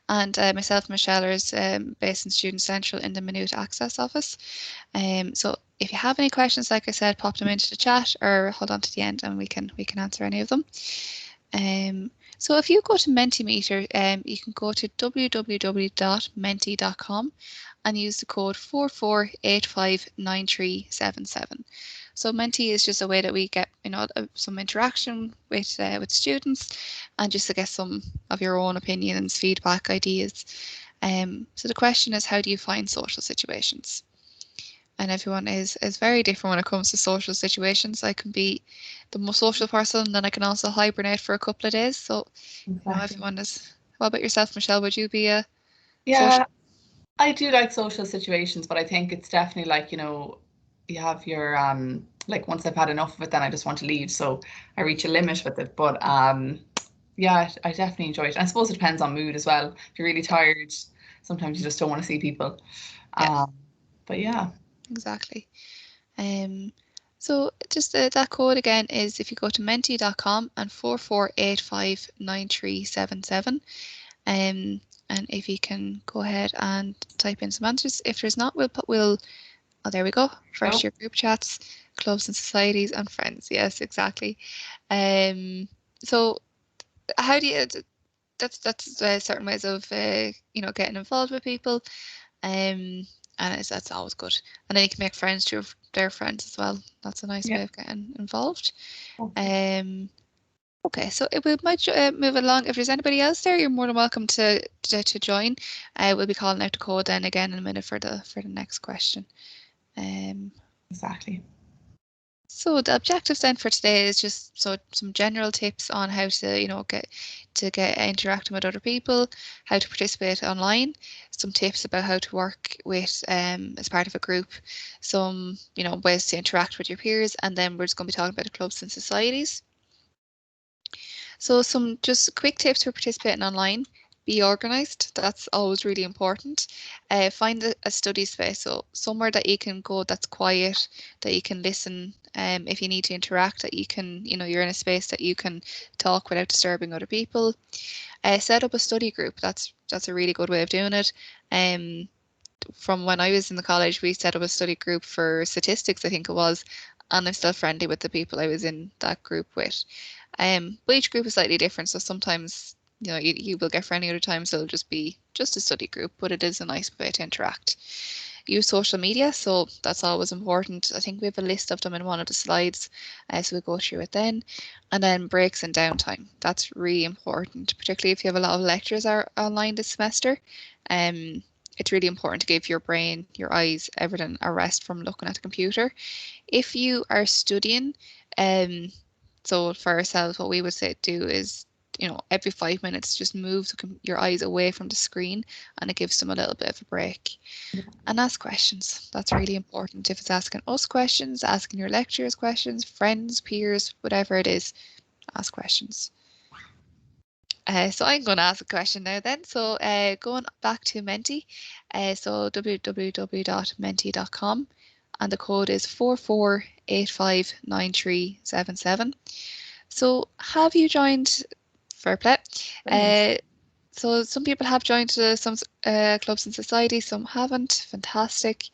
and myself and Michelle are based in Student Central in the Minute Access office. So if you have any questions, like I said, pop them into the chat or hold on to the end and we can answer any of them. So if you go to Mentimeter, you can go to www.menti.com and use the code 44859377. So Menti is just a way that we get, some interaction with students, and just to get some of your own opinions, feedback, ideas. So the question is, how do you find social situations? And everyone is very different when it comes to social situations. I can be the most social person, and then I can also hibernate for a couple of days. So, Exactly. everyone is. What about yourself, Michelle? Would you be a Yeah, I do like social situations, but I think it's definitely like, you have your like once I've had enough of it, then I just want to leave. So I reach a limit with it. But yeah, I definitely enjoy it. And I suppose it depends on mood as well. If you're really tired, sometimes you just don't want to see people. Yeah, But yeah. exactly. So just that code again is, if you go to menti.com and 44859377. And if you can go ahead and type in some answers. If there's not, oh, there we go. First year group chats, clubs and societies, and friends. Yes, exactly. So how do you? That's certain ways of getting involved with people. And that's always good. And then you can make friends through their friends as well. That's a nice way of getting involved. Okay, so we might move along. If there's anybody else there, you're more than welcome to join. We'll be calling out the code then again in a minute for the next question. Exactly. So the objectives then for today is just some general tips on how to get interacting with other people, how to participate online, some tips about how to work with as part of a group, some ways to interact with your peers, and then we're just going to be talking about the clubs and societies. So some just quick tips for participating online. Be organised. That's always really important. Find a study space, so somewhere that you can go that's quiet, that you can listen. If you need to interact, that you can, you're in a space that you can talk without disturbing other people. Set up a study group. That's a really good way of doing it. From when I was in the college, we set up a study group for statistics, I think it was, and I'm still friendly with the people I was in that group with. But each group is slightly different, so sometimes you will get friendly, other times it'll just be just a study group, but it is a nice way to interact. Use social media, so that's always important. I think we have a list of them in one of the slides, so we'll go through it then. And then breaks and downtime. That's really important, particularly if you have a lot of lectures are online this semester. It's really important to give your brain, your eyes, everything a rest from looking at the computer. If you are studying, so for ourselves, what we would say do is, every 5 minutes, just move your eyes away from the screen, and it gives them a little bit of a break. And ask questions. That's really important. If it's asking us questions, asking your lecturers questions, friends, peers, whatever it is, ask questions. So I'm going to ask a question now then. So going back to Menti, so www.menti.com, and the code is 44859377. So have you joined Fairplay? So some people have joined some clubs and societies, some haven't. Fantastic.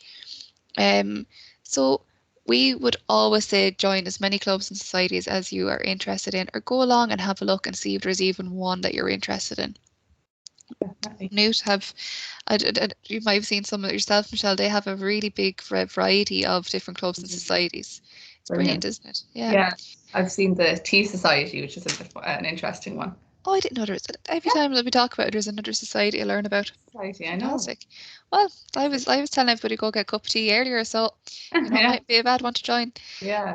So we would always say join as many clubs and societies as you are interested in, or go along and have a look and see if there's even one that you're interested in. Newt you might have seen some of it yourself, Michelle. They have a really big variety of different clubs and societies. It's brilliant, isn't it? Yeah, I've seen the Tea Society, which is an interesting one. Oh, I didn't know there was. Every time that we talk about it, there's another society I learn about. Society, I know. Fantastic. Well, I was telling everybody go get a cup of tea earlier, so it might be a bad one to join. Yeah.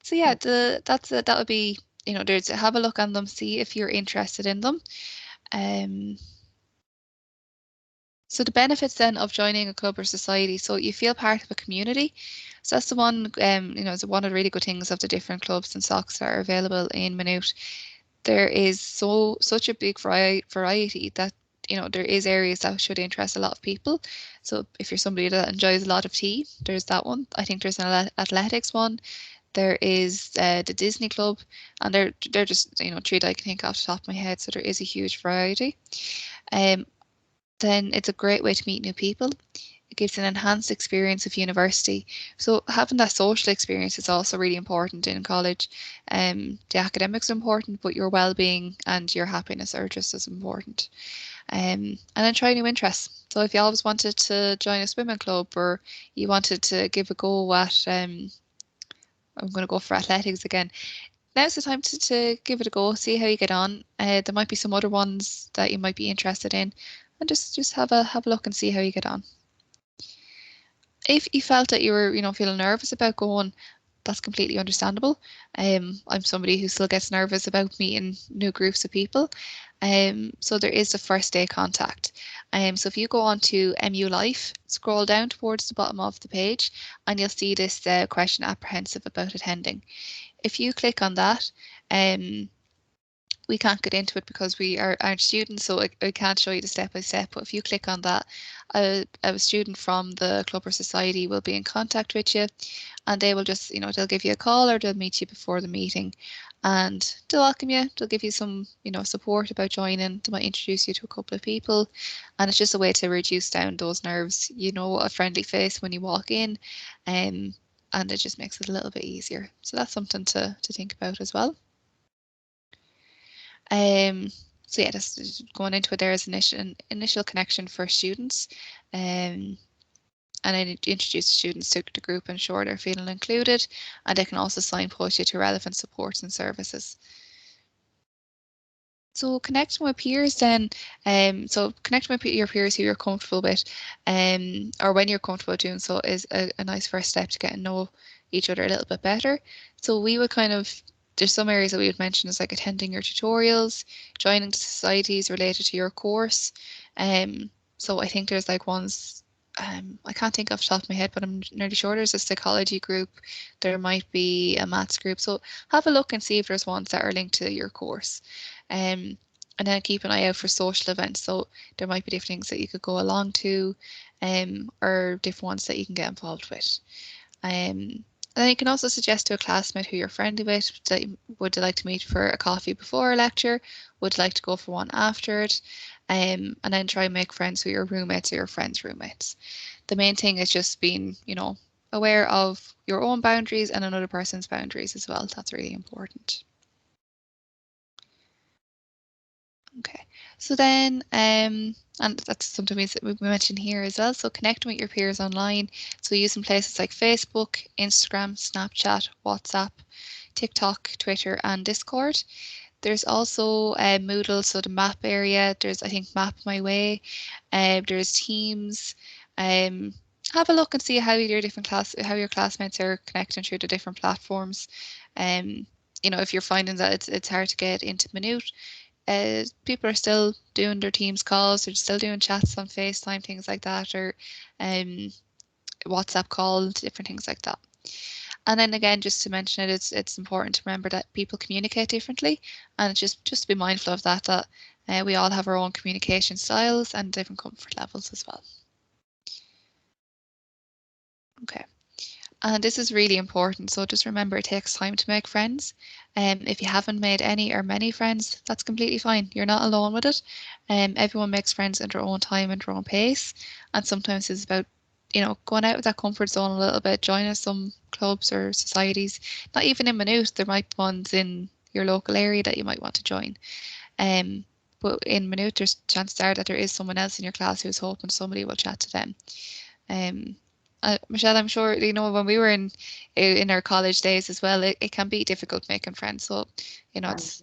So yeah, that would be, there's have a look on them, see if you're interested in them. So the benefits then of joining a club or society, so you feel part of a community. So that's the one, it's one of the really good things of the different clubs and SOCs that are available in Minute. There is such a big variety that there is areas that should interest a lot of people. So if you're somebody that enjoys a lot of tea, there's that one. I think there's an athletics one. There is the Disney Club, and they're just, you know, three that I can think off the top of my head. So there is a huge variety. Um, then it's a great way to meet new people. It gives an enhanced experience of university. So having that social experience is also really important in college. The academics are important, but your well-being and your happiness are just as important. And then try new interests. So if you always wanted to join a swimming club, or you wanted to give a go at, I'm going to go for athletics again. Now's the time to give it a go, see how you get on. There might be some other ones that you might be interested in, and just have a look and see how you get on. If you felt that you were, you know, feeling nervous about going, that's completely understandable. I'm somebody who still gets nervous about meeting new groups of people. So there is the first day contact. So if you go on to MU Life, scroll down towards the bottom of the page, and you'll see this question apprehensive about attending. If you click on that, we can't get into it because we aren't students, so I can't show you the step by step. But if you click on that, a student from the club or society will be in contact with you, and they will just, you know, they'll give you a call or they'll meet you before the meeting, and they'll welcome you. They'll give you some, you know, support about joining. They might introduce you to a couple of people, and it's just a way to reduce down those nerves. You know, a friendly face when you walk in, and it just makes it a little bit easier. So that's something to think about as well. Um, so yeah, just going into it there is initial connection for students, and then introduce students to the group, ensure they're feeling included, and they can also signpost you to relevant supports and services. So connecting with peers then, so connecting with your peers who you're comfortable with, or when you're comfortable doing so, is a nice first step to get to know each other a little bit better. So we would kind of, there's some areas that we would mention as like attending your tutorials, joining the societies related to your course. So I think there's like ones, I can't think off the top of my head, but I'm nearly sure there's a psychology group. There might be a maths group. So have a look and see if there's ones that are linked to your course. Um, and then keep an eye out for social events. So there might be different things that you could go along to, or different ones that you can get involved with. And then you can also suggest to a classmate who you're friendly with that would like to meet for a coffee before a lecture, would like to go for one after it, and then try and make friends with your roommates or your friends' roommates. The main thing is just being, you know, aware of your own boundaries and another person's boundaries as well. That's really important. Okay, so then, and that's something we mentioned here as well. So connecting with your peers online. So using places like Facebook, Instagram, Snapchat, WhatsApp, TikTok, Twitter, and Discord. There's also Moodle, so the map area. There's, I think, Map My Way. There's Teams. Um, have a look and see how how your classmates are connecting through the different platforms. Um, you know, if you're finding that it's hard to get into Minute, people are still doing their Teams calls, they're still doing chats on FaceTime, things like that, or um, WhatsApp calls, different things like that. And then again, just to mention it, it's important to remember that people communicate differently, and just be mindful of that. That we all have our own communication styles and different comfort levels as well. Okay. And this is really important. So just remember it takes time to make friends. If you haven't made any or many friends, that's completely fine. You're not alone with it. Everyone makes friends in their own time and their own pace. And sometimes it's about, you know, going out of that comfort zone a little bit, joining some clubs or societies. Not even in Maynooth, there might be ones in your local area that you might want to join. Um, but in Maynooth, there's chances are that there is someone else in your class who's hoping somebody will chat to them. Um, Michelle, I'm sure you know when we were in our college days as well, it can be difficult making friends. So, you know, And it's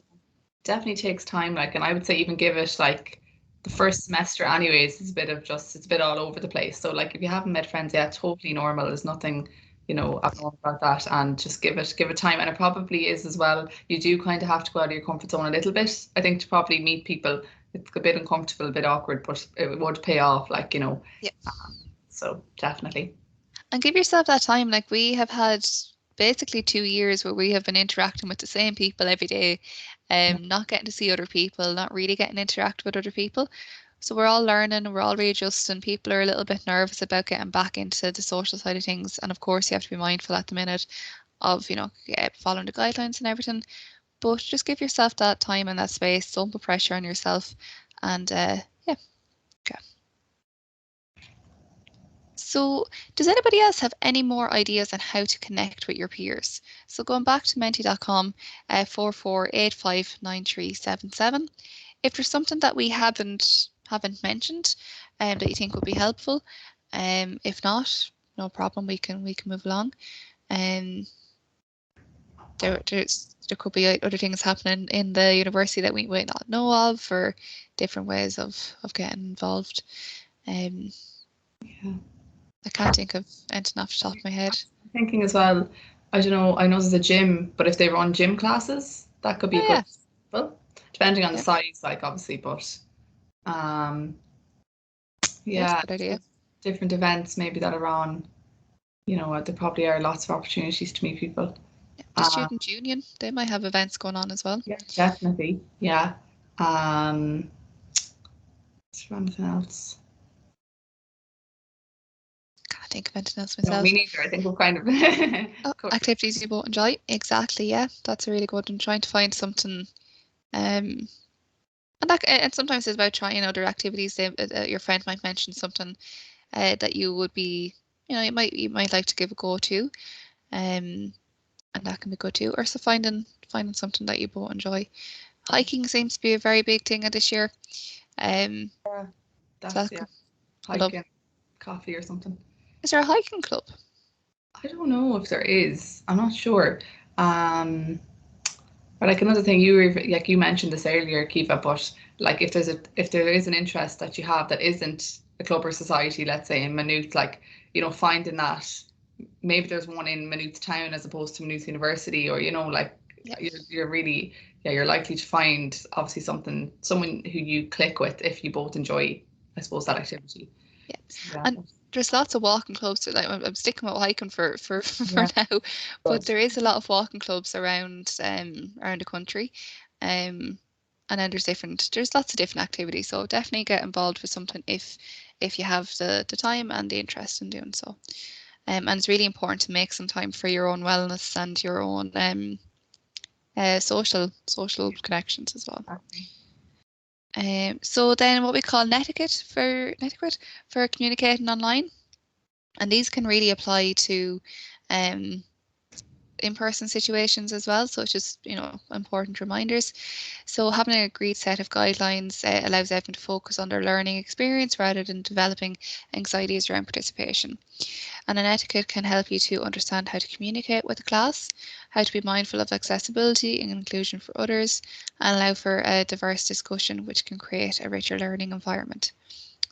definitely takes time, like, and I would say even give it like the first semester anyways, it's a bit of just, it's a bit all over the place. So like if you haven't met friends yet, totally normal. There's nothing, you know, abnormal about that, and just give it time. And it probably is as well. You do kind of have to go out of your comfort zone a little bit, I think, to probably meet people. It's a bit uncomfortable, a bit awkward, but it would pay off, like, you know. yeah. So definitely. And give yourself that time. Like we have had basically 2 years where we have been interacting with the same people every day, Yeah. not getting to see other people, not really getting to interact with other people. So we're all learning, we're all readjusting. People are a little bit nervous about getting back into the social side of things. And of course, you have to be mindful at the minute of following the guidelines and everything. But just give yourself that time and that space. Don't put pressure on yourself. And yeah. Okay. So does anybody else have any more ideas on how to connect with your peers? So going back to menti.com, 44859377. If there's something that we haven't mentioned that you think would be helpful, if not, no problem, we can move along. There could be other things happening in the university that we might not know of, or different ways of getting involved. Yeah. I can't think of anything off the top of my head. I'm thinking as well, I don't know, I know there's a gym, but if they run gym classes, that could be Oh a yeah, good, well, depending on the yeah, size, like obviously, but um, yes, yeah, good idea. different events maybe that are on, there probably are lots of opportunities to meet people. Yeah, the student union, they might have events going on as well. Yeah, definitely. Yeah. Um, is there anything else? Can't think of anything else No, me myself. neither. I think we're kind of Oh, covered. activities you both enjoy. Exactly, yeah, that's a really good one. Trying to find something, and sometimes it's about trying other activities. Your friend might mention something that you would be, you might like to give a go to, and that can be good too. Or so finding something that you both enjoy. Hiking seems to be a very big thing this year. Um, Yeah, so that's that yeah, club. hiking, coffee or something. Is there a hiking club? I don't know if there is. I'm not sure. Um, but like another thing, like you mentioned this earlier, Kiva, but like if there is an interest that you have that isn't a club or society, let's say in Maynooth, like finding that maybe there's one in Maynooth town as opposed to Maynooth University, or like Yeah, you're really you're likely to find obviously someone who you click with if you both enjoy, I suppose, that activity. yeah. So, yeah, And there's lots of walking clubs. Like I'm sticking with hiking for yeah, now, but good. there is a lot of walking clubs around the country, um, and then there's lots of different activities. So definitely get involved with something if you have the time and the interest in doing so. And it's really important to make some time for your own wellness and your own social connections as well. So then what we call netiquette for communicating online, and these can really apply to um, in-person situations as well. So it's just important reminders. So having an agreed set of guidelines allows everyone to focus on their learning experience rather than developing anxieties around participation. And an etiquette can help you to understand how to communicate with the class, how to be mindful of accessibility and inclusion for others, and allow for a diverse discussion which can create a richer learning environment.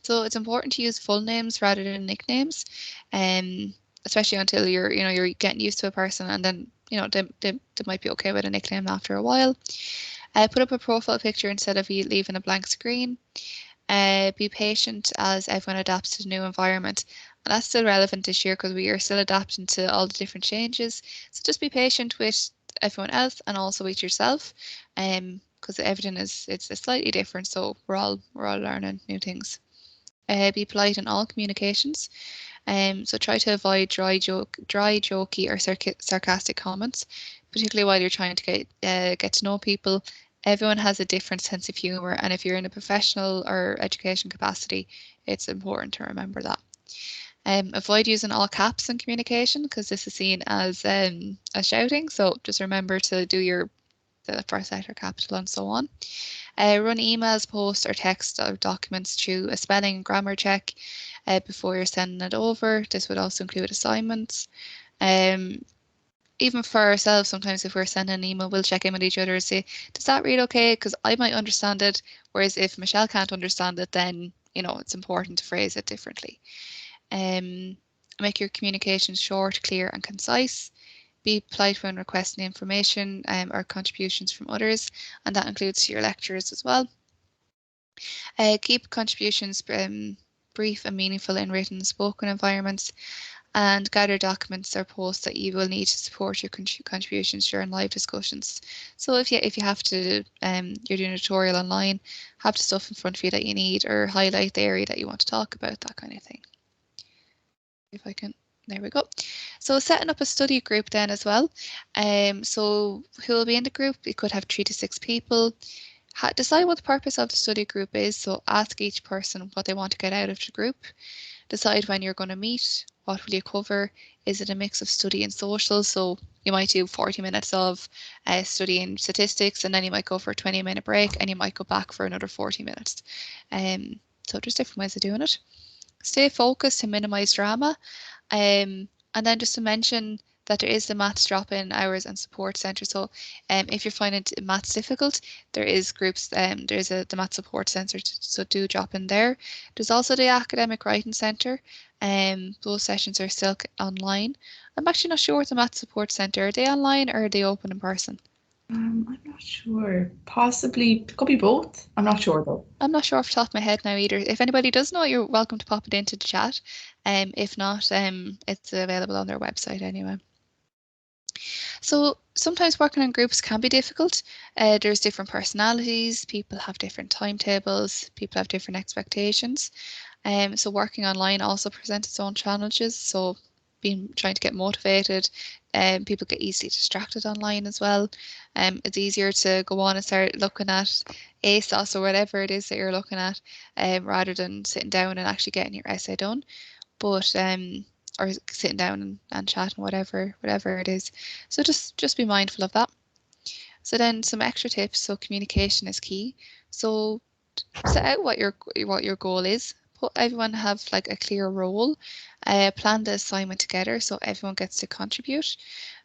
So it's important to use full names rather than nicknames, um, especially until you're getting used to a person, and then they might be okay with a nickname after a while. Put up a profile picture instead of you leaving a blank screen. Be patient as everyone adapts to the new environment. And that's still relevant this year because we are still adapting to all the different changes. So just be patient with everyone else and also with yourself. Because everything it's slightly different. So we're all learning new things. Be polite in all communications. So try to avoid dry, jokey, or sarcastic comments, particularly while you're trying to get to know people. Everyone has a different sense of humor, and if you're in a professional or education capacity, it's important to remember that. Avoid using all caps in communication because this is seen as shouting. So just remember to do the first letter capital and so on. Run emails, posts, or text or documents through a spelling and grammar check before you're sending it over. This would also include assignments. Um, Even for ourselves, sometimes if we're sending an email, we'll check in with each other and say, does that read okay? Because I might understand it. Whereas if Michelle can't understand it, then it's important to phrase it differently. Um, Make your communications short, clear, and concise. Be polite when requesting information or contributions from others, and that includes to your lecturers as well. Keep contributions brief and meaningful in written and spoken environments, and gather documents or posts that you will need to support your contributions during live discussions. So if you have to, you're doing a tutorial online, have the stuff in front of you that you need, or highlight the area that you want to talk about, that kind of thing. If I can There we go. So setting up a study group then as well. So who will be in the group? You could have 3 to 6 people. Decide what the purpose of the study group is. So ask each person what they want to get out of the group. Decide when you're going to meet. What will you cover? Is it a mix of study and social? So you might do 40 minutes of studying statistics, and then you might go for a 20-minute break, and you might go back for another 40 minutes. So there's different ways of doing it. Stay focused to minimize drama. And then just to mention that there is the maths drop-in hours and support centre. So if you're finding maths difficult, there is groups, there's the maths support centre, so do drop in there. There's also the academic writing centre. Those sessions are still online. I'm actually not sure with the maths support centre. Are they online or are they open in person? I'm not sure. Possibly, could be both. I'm not sure though. I'm not sure off the top of my head now either. If anybody does know, you're welcome to pop it into the chat. If not, it's available on their website anyway. So sometimes working in groups can be difficult. There's different personalities, people have different timetables, people have different expectations. So working online also presents its own challenges. So trying to get motivated, people get easily distracted online as well. It's easier to go on and start looking at ASOS or whatever it is that you're looking at, rather than sitting down and actually getting your essay done. But or sitting down and chatting, whatever it is. So just be mindful of that. So then some extra tips. So communication is key. So set out what your goal is. Put everyone have like a clear role. Plan the assignment together so everyone gets to contribute.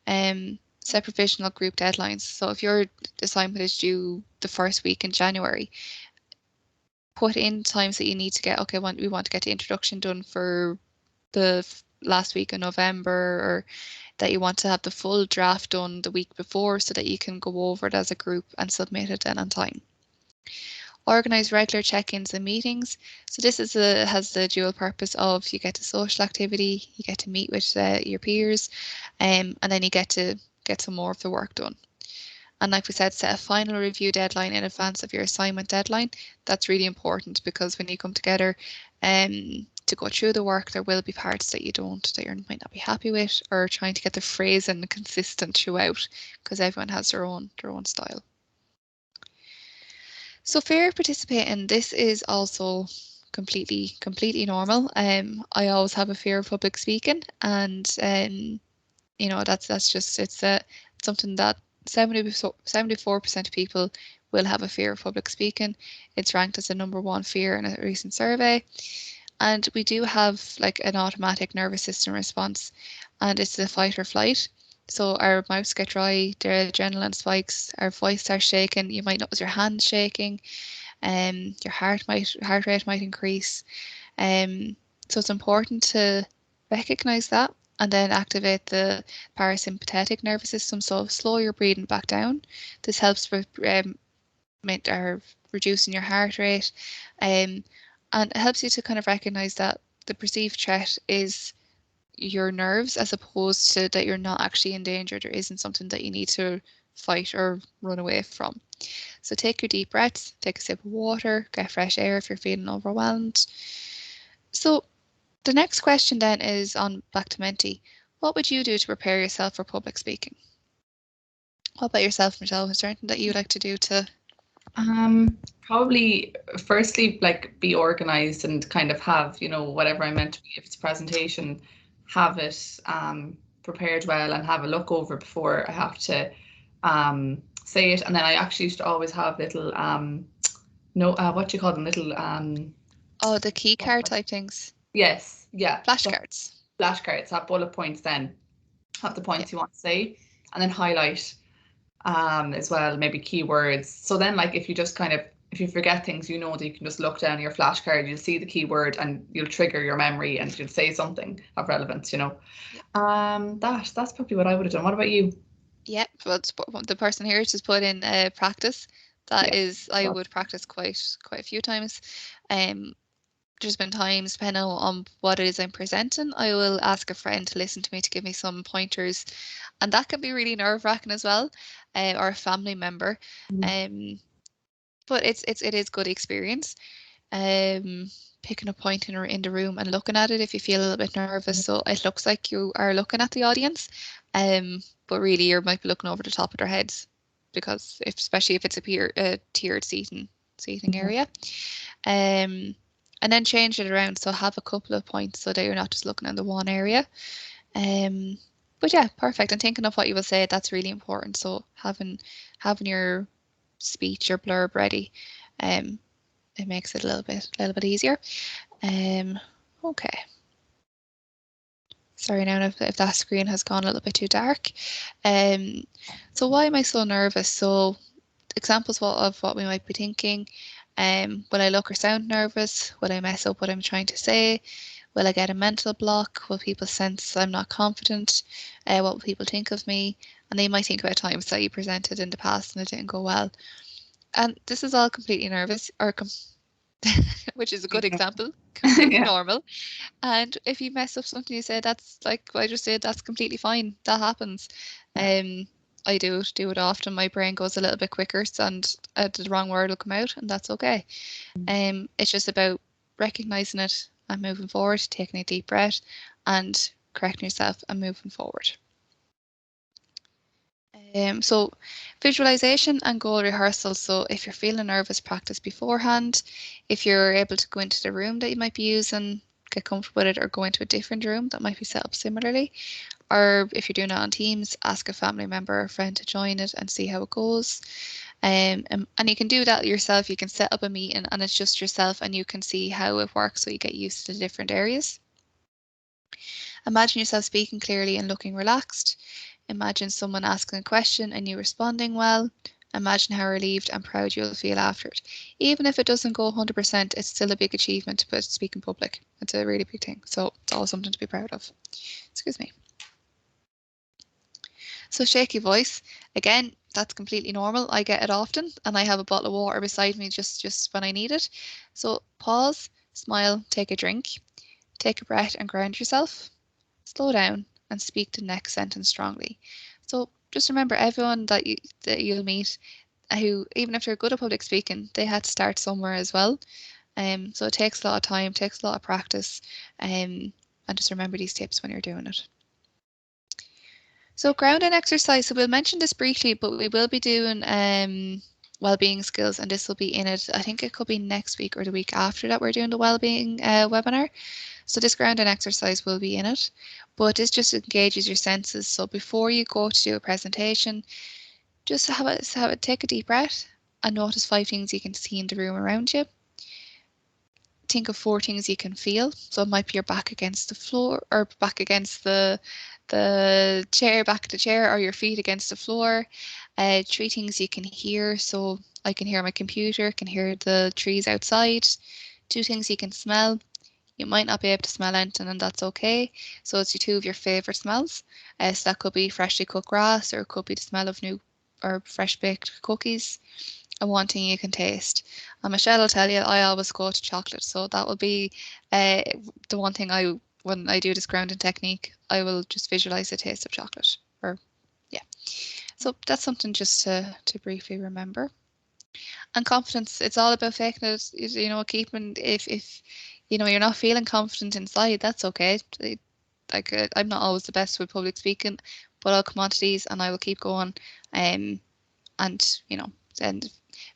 Set provisional group deadlines. So if your assignment is due the first week in January, put in times that you need to get. Okay, we want to get the introduction done for the last week of November, or that you want to have the full draft done the week before so that you can go over it as a group and submit it then on time. Organise regular check-ins and meetings. So this has the dual purpose of you get to social activity, you get to meet with your peers, and then you get to get some more of the work done. And like we said, set a final review deadline in advance of your assignment deadline. That's really important because when you come together to go through the work, there will be parts that you might not be happy with, or trying to get the phrasing consistent throughout, because everyone has their own style. So fear of participating, this is also completely normal. I always have a fear of public speaking, and that's just it's something that 74% of people will have a fear of public speaking. It's ranked as the #1 fear in a recent survey. And we do have like an automatic nervous system response, and it's the fight or flight. So our mouths get dry, the adrenaline spikes, our voice starts shaking. You might notice your hands shaking, your heart rate might increase. So it's important to recognize that and then activate the parasympathetic nervous system. So slow your breathing back down. This helps with reducing your heart rate, and it helps you to kind of recognize that the perceived threat is your nerves, as opposed to that you're not actually in danger. There isn't something that you need to fight or run away from. So take your deep breaths, take a sip of water, get fresh air if you're feeling overwhelmed. So the next question then is on back to Menti. What would you do to prepare yourself for public speaking? What about yourself, Michelle? Is there anything that you like to do to? Probably firstly, like be organized and kind of have, whatever I'm meant to be, if it's a presentation, have it prepared well and have a look over before I have to say it. And then I actually used to always have little no what do you call them, little Oh, the key card type things. yes, yeah. So Flashcards. flashcards, have bullet points, then have the Yeah. points you want to say, and then highlight as well, maybe keywords. So then like if you forget things, that you can just look down your flashcard, you'll see the keyword and you'll trigger your memory and you'll say something of relevance. That's probably what I would have done. What about you? Yeah, but the person here just put in practice. That Yeah. is, I would practice quite a few times. Um, there's been times, depending on what it is I'm presenting, I will ask a friend to listen to me to give me some pointers, and that can be really nerve-wracking as well, or a family member. Mm. But it is good experience. picking a point in the room and looking at it if you feel a little bit nervous. So it looks like you are looking at the audience, but really you might be looking over the top of their heads because especially if it's a tiered seating Yeah. area. Um, and then change it around. So have a couple of points so that you're not just looking at the one area. Um, but yeah, perfect. And thinking of what you will say, that's really important. So having your speech, your blurb ready, um, it makes it a little bit easier. Um, okay. Sorry now if that screen has gone a little bit too dark. Um, so why am I so nervous? So examples of what we might be thinking. Will I look or sound nervous? Will I mess up what I'm trying to say? Will I get a mental block? Will people sense I'm not confident? What will people think of me? And they might think about times that you presented in the past and it didn't go well. And this is all completely nervous, which is a good example, completely Yeah. normal. And if you mess up something you say, that's like I just said, that's completely fine. That happens. Yeah. Um, I do it often. My brain goes a little bit quicker, and the wrong word will come out, and that's okay. It's just about recognizing it and moving forward, taking a deep breath, and correcting yourself and moving forward. So visualization and goal rehearsal. So if you're feeling nervous, practice beforehand. If you're able to go into the room that you might be using, get comfortable with it, or go into a different room that might be set up similarly. Or if you're doing it on Teams, ask a family member or friend to join it and see how it goes. And you can do that yourself. You can set up a meeting and it's just yourself and you can see how it works so you get used to the different areas. Imagine yourself speaking clearly and looking relaxed. Imagine someone asking a question and you responding well. Imagine how relieved and proud you'll feel after it. Even if it doesn't go 100%, it's still a big achievement to speak in public. It's a really big thing. So it's always something to be proud of. Excuse me. So shaky voice, again, that's completely normal. I get it often and I have a bottle of water beside me just when I need it. So pause, smile, take a drink, take a breath and ground yourself. Slow down and speak the next sentence strongly. So just remember everyone that you'll meet who, even if they're good at public speaking, they had to start somewhere as well. So it takes a lot of time, takes a lot of practice, and just remember these tips when you're doing it. So grounding exercise, so we'll mention this briefly, but we will be doing well-being skills and this will be in it. I think it could be next week or the week after that we're doing the well-being webinar. So this grounding exercise will be in it, but this just engages your senses. So before you go to do a presentation, just have it take a deep breath and notice 5 things you can see in the room around you. Think of 4 things you can feel. So it might be your back against the floor or back against the chair, back of the chair, or your feet against the floor. 3 things you can hear. So I can hear my computer, can hear the trees outside. 2 things you can smell. You might not be able to smell anything, and that's okay. So it's 2 of your favorite smells. So that could be freshly cooked grass, or it could be the smell of new or fresh baked cookies. And 1 thing you can taste. And Michelle will tell you I always go to chocolate, so that will be uh, the 1 thing when I do this grounding technique, I will just visualize the taste of chocolate. Or yeah, so that's something just to briefly remember. And confidence, it's all about faking it. Keeping if you're not feeling confident inside, that's okay. Like I'm not always the best with public speaking, but I'll come onto these and I will keep going. Um, and and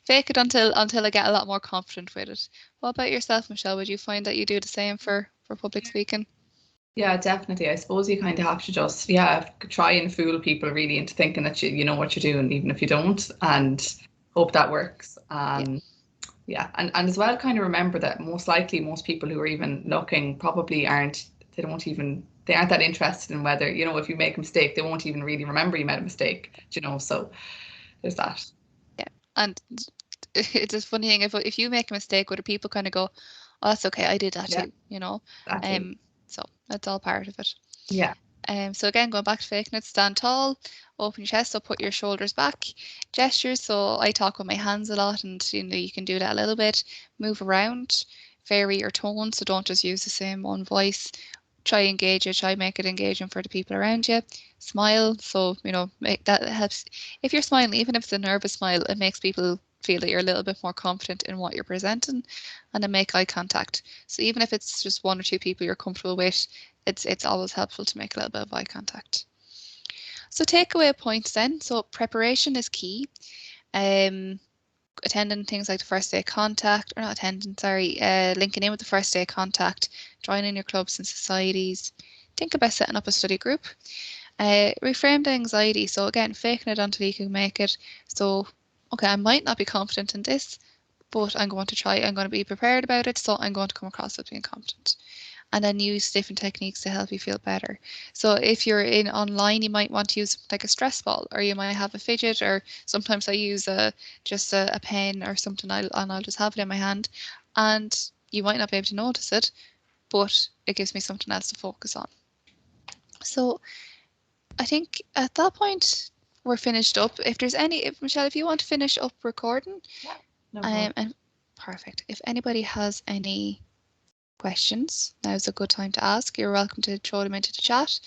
fake it until I get a lot more confident with it. What about yourself, Michelle? Would you find that you do the same for public speaking? Yeah, definitely. I suppose you kind of have to just, yeah, try and fool people really into thinking that you know what you're doing, even if you don't, and hope that works. Yeah, Yeah, and as well, kind of remember that most likely most people who are even looking probably they aren't that interested in whether, if you make a mistake, they won't even really remember you made a mistake, so there's that. yeah. And it's a funny thing if you make a mistake, other people kind of go, "Oh, that's okay. I did that Yeah, too." exactly. So that's all part of it. Yeah. So again, going back to faking it, stand tall, open your chest, so put your shoulders back. Gestures, so I talk with my hands a lot, and you can do that a little bit. Move around, vary your tone, so don't just use the same one voice. Try engage it, try make it engaging for the people around you. Smile, so make that helps. If you're smiling, even if it's a nervous smile, it makes people feel that you're a little bit more confident in what you're presenting, and then make eye contact. So even if it's just one or two people you're comfortable with, it's always helpful to make a little bit of eye contact. So takeaway points then. So preparation is key. Um, Attending things like the first day contact, or not attending, sorry, linking in with the first day contact, joining your clubs and societies. Think about setting up a study group. Reframe the anxiety. So again, faking it until you can make it. So, okay, I might not be confident in this, but I'm going to try. I'm going to be prepared about it, so I'm going to come across as being confident. And then use different techniques to help you feel better. So if you're in online, you might want to use like a stress ball, or you might have a fidget, or sometimes I use just a pen or something, and I'll just have it in my hand, and you might not be able to notice it, but it gives me something else to focus on. So I think at that point we're finished up. If there's any, if Michelle, if you want to finish up recording, Yeah, no problem. and perfect. If anybody has any questions, now's a good time to ask. You're welcome to throw them into the chat.